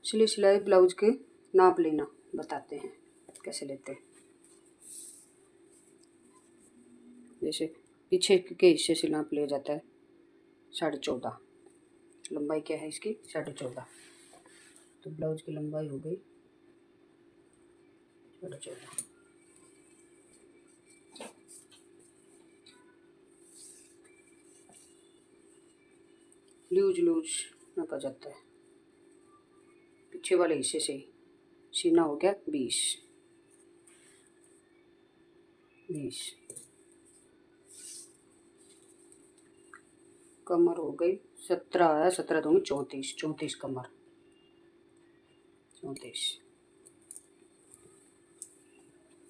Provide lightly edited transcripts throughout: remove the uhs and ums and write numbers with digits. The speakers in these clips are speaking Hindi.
सिली सिलाई ब्लाउज के नाप लेना बताते हैं कैसे लेते हैं। जैसे पीछे के हिस्से से नाप लिया जाता है 14.5। लंबाई क्या है इसकी 14.5, तो ब्लाउज की लंबाई हो गई 14.5। लूज नापा जाता है। पीछे वाले हिस्से से सीना हो गया 20। कमर हो गई 17 आया, 17 दूंगी 34 कमर 34।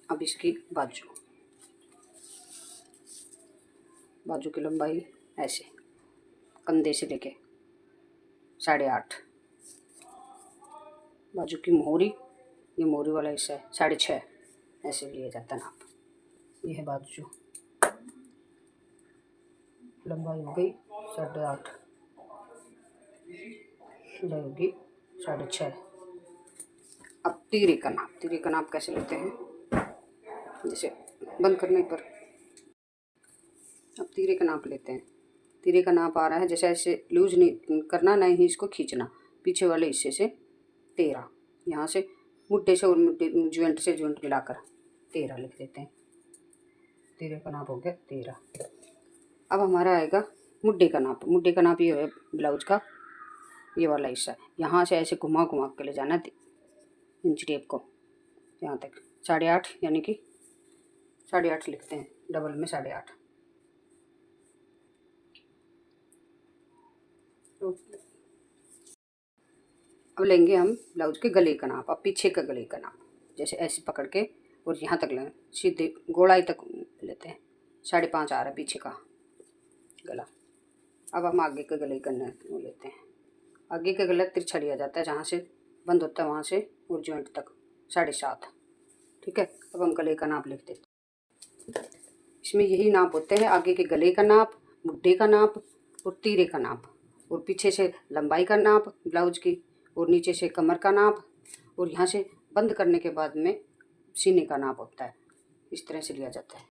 अब इसकी बाजू की लंबाई ऐसे कंधे से लेके 8.5। बाजू की मोहरी, ये मोहरी वाला हिस्सा है 6.5, ऐसे लिया जाता है नाप। ये है बाजू, लंबाई हो गई 8.5, सिलाई होगी 6.5। अब तीरे का नाप कैसे लेते हैं, जैसे बंद करने पर अब तीरे का नाप लेते हैं। तीरे का नाप आ रहा है, जैसे ऐसे लूज नहीं करना, ना ही इसको खींचना। पीछे वाले हिस्से से 13, यहाँ से मुट्ठे से और मुट्ठे ज्वाइंट से ज्वाइंट मिलाकर 13 लिख देते हैं। तीरे का नाप हो गया 13। अब हमारा आएगा मुड्ढे का नाप। मुड्ढे का नाप ये है ब्लाउज का ये वाला हिस्सा, यहाँ से ऐसे घुमा के ले जाना इंच टेप को यहाँ तक 8.5, यानी कि 8.5 लिखते हैं, डबल में 8.5। अब लेंगे हम ब्लाउज के गले का नाप। अब पीछे का गले का नाप, जैसे ऐसे पकड़ के और यहाँ तक लें, सीधे गोलाई तक लेते हैं। 5.5 आ रहा है पीछे का गला। अब हम आगे के गले का नाप लेते हैं। आगे का गला तिरछा लिया जाता है, जहाँ से बंद होता है वहाँ से और जॉइंट तक 7.5। ठीक है, अब हम गले का नाप लिख देते हैं। इसमें यही नाप होते हैं, आगे के गले का नाप, मुड्ढे का नाप और तीरे का नाप, और पीछे से लंबाई का नाप ब्लाउज की, और नीचे से कमर का नाप, और यहाँ से बंद करने के बाद में सीने का नाप होता है। इस तरह से लिया जाता है।